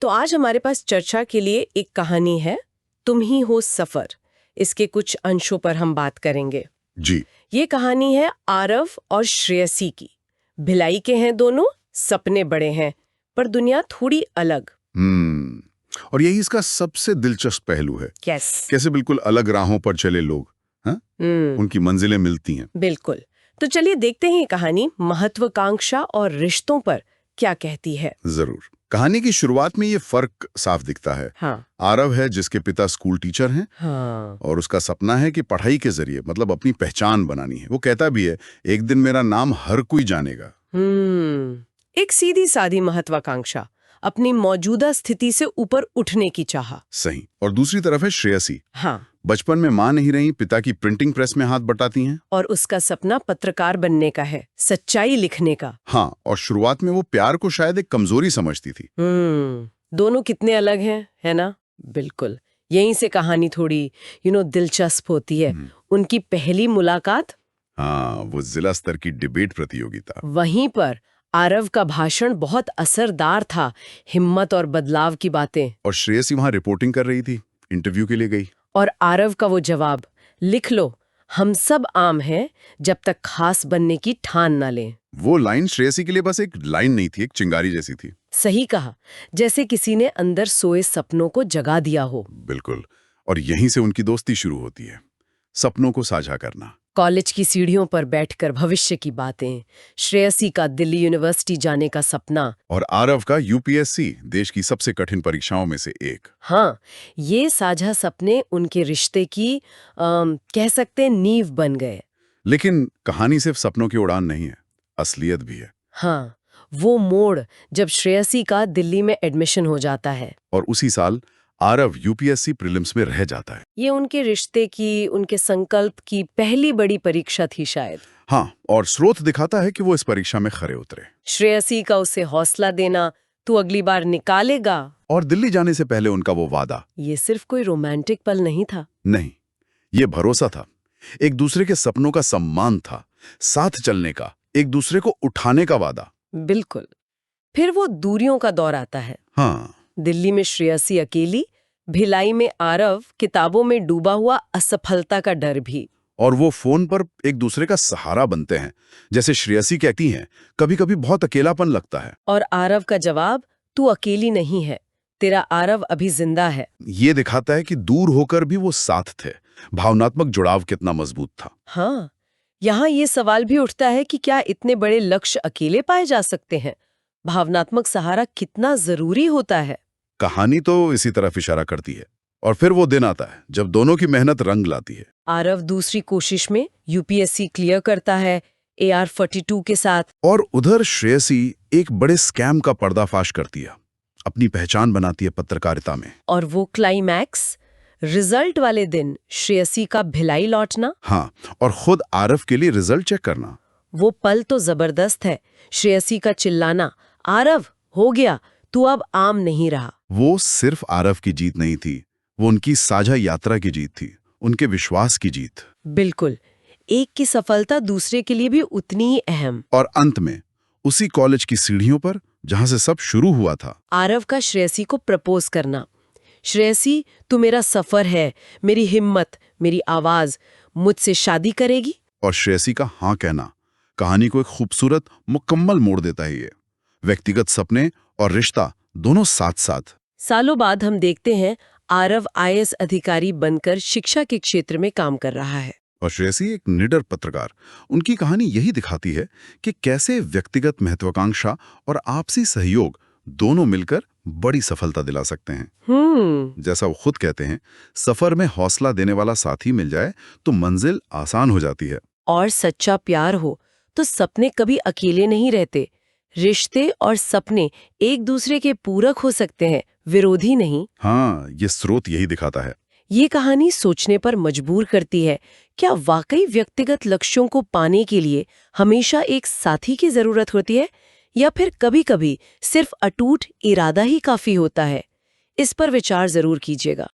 तो आज हमारे पास चर्चा के लिए एक कहानी है, तुम ही हो सफर। इसके कुछ अंशों पर हम बात करेंगे। जी। ये कहानी है आरव और श्रेयसी की। भिलाई के हैं दोनों, सपने बड़े हैं, पर दुनिया थोड़ी अलग। और यही इसका सबसे दिलचस्प पहलू है। कैसे बिल्कुल अलग राहों पर चले लोग, हाँ? उनकी मंजिलें मिलती हैं। बिल्कुल। तो चलिए देखते हैं ये कहानी महत्वाकांक्षा और रिश्तों पर क्या कहती है। जरूर। कहानी की शुरुआत में ये फर्क साफ दिखता है। हाँ। आरव है जिसके पिता स्कूल टीचर हैं। हाँ। और उसका सपना है कि पढ़ाई के जरिए मतलब अपनी पहचान बनानी है। वो कहता भी है, एक दिन मेरा नाम हर कोई जानेगा। एक सीधी सादी महत्वाकांक्षा, अपनी मौजूदा स्थिति से ऊपर उठने की चाह। सही। और दूसरी तरफ है श्रेयसी। हाँ। बचपन में मां नहीं रही, पिता की प्रिंटिंग प्रेस में हाथ बटाती हैं। और उसका सपना पत्रकार बनने का है, सच्चाई लिखने का। हाँ, और शुरुआत में वो प्यार को शायद एक कमजोरी समझती थी। दोनों कितने अलग हैं, है ना? बिल्कुल। यहीं से कहानी थोड़ी दिलचस्प होती है। उनकी पहली मुलाकात। हाँ, वो जिला स्तर की डिबेट प्रतियोगिता। वहीं पर आरव का भाषण बहुत असरदार था, हिम्मत और बदलाव की बातें। और श्रेयसी वहां रिपोर्टिंग कर रही थी, इंटरव्यू के लिए गई। और आरव का वो जवाब, लिख लो, हम सब आम हैं जब तक खास बनने की ठान ना लें। वो लाइन श्रेयसी के लिए बस एक लाइन नहीं थी, एक चिंगारी जैसी थी। सही कहा, जैसे किसी ने अंदर सोए सपनों को जगा दिया हो। बिल्कुल। और यहीं से उनकी दोस्ती शुरू होती है, सपनों को साझा करना। कॉलेज की सीढ़ियों पर बैठकर भविष्य की बातें, श्रेयसी का दिल्ली यूनिवर्सिटी जाने का सपना और आरव का यूपीएससी, देश की सबसे कठिन परीक्षाओं में से एक। हाँ, ये साझा सपने उनके रिश्ते की कह सकते हैं नींव बन गए। लेकिन कहानी सिर्फ सपनों की उड़ान नहीं है, असलियत भी है। हाँ, वो मोड़ जब श्रेयसी का दिल्ली में एडमिशन हो जाता है और उसी साल आरव यूपीएससी प्रीलिम्स में रह जाता है। ये उनके रिश्ते की, उनके संकल्प की पहली बड़ी परीक्षा थी शायद। हाँ, और स्रोत दिखाता है कि वो इस परीक्षा में खरे उतरे। श्रेयसी का उसे हौसला देना, तू अगली बार निकालेगा। और दिल्ली जाने से पहले उनका वो वादा। ये सिर्फ कोई रोमांटिक पल नहीं था। नहीं, ये भरोसा था, एक दूसरे के सपनों का सम्मान था, साथ चलने का, एक दूसरे को उठाने का वादा। बिल्कुल। फिर वो दूरियों का दौर आता है। हाँ। दिल्ली में श्रेयसी अकेली, भिलाई में आरव, किताबों में डूबा हुआ, असफलता का डर भी। और वो फोन पर एक दूसरे का सहारा बनते हैं। जैसे श्रेयसी कहती हैं, कभी कभी बहुत अकेलापन लगता है। और आरव का जवाब, तू अकेली नहीं है, तेरा आरव अभी जिंदा है। ये दिखाता है कि दूर होकर भी वो साथ थे। भावनात्मक जुड़ाव कितना मजबूत था। हाँ, यहाँ ये सवाल भी उठता है कि क्या इतने बड़े लक्ष्य अकेले पाए जा सकते हैं? भावनात्मक सहारा कितना जरूरी होता है? कहानी तो इसी तरफ इशारा करती है। और फिर वो दिन आता है जब दोनों की मेहनत रंग लाती है। आरव दूसरी कोशिश में यूपीएससी क्लियर करता है AR-42 के साथ। और उधर श्रेयसी एक बड़े स्कैम का पर्दाफाश करती है, अपनी पहचान बनाती है पत्रकारिता में। और वो क्लाइमैक्स, रिजल्ट वाले दिन श्रेयसी का भिलाई लौटना। हाँ, और खुद आरव के लिए रिजल्ट चेक करना। वो पल तो जबरदस्त है। श्रेयसी का चिल्लाना, आरव हो गया, तू अब आम नहीं रहा। वो सिर्फ आरव की जीत नहीं थी, वो उनकी साझा यात्रा की जीत थी, उनके विश्वास की जीत। बिल्कुल, एक की सफलता दूसरे के लिए भी उतनी ही अहम। और अंत में उसी कॉलेज की सीढ़ियों पर जहां से सब शुरू हुआ था, आरव का श्रेयसी को प्रपोज करना। श्रेयसी, तू मेरा सफर है, मेरी हिम्मत, मेरी आवाज, मुझसे शादी करेगी? और श्रेयसी का हाँ कहना कहानी को एक खूबसूरत मुकम्मल मोड़ देता है। ये व्यक्तिगत सपने और रिश्ता दोनों साथ साथ। सालों बाद हम देखते हैं आरव IAS अधिकारी बनकर शिक्षा के क्षेत्र में काम कर रहा है। और श्रेयसी एक निडर पत्रकार। उनकी कहानी यही दिखाती है कि कैसे व्यक्तिगत महत्वाकांक्षा और आपसी सहयोग दोनों मिलकर बड़ी सफलता दिला सकते हैं। जैसा वो खुद कहते हैं, सफर में हौसला देने वाला साथी मिल जाए तो मंजिल आसान हो जाती है। और सच्चा प्यार हो तो सपने कभी अकेले नहीं रहते। रिश्ते और सपने एक दूसरे के पूरक हो सकते हैं, विरोधी नहीं। हाँ, ये स्रोत यही दिखाता है। ये कहानी सोचने पर मजबूर करती है, क्या वाकई व्यक्तिगत लक्ष्यों को पाने के लिए हमेशा एक साथी की जरूरत होती है, या फिर कभी-कभी सिर्फ अटूट इरादा ही काफी होता है? इस पर विचार जरूर कीजिएगा।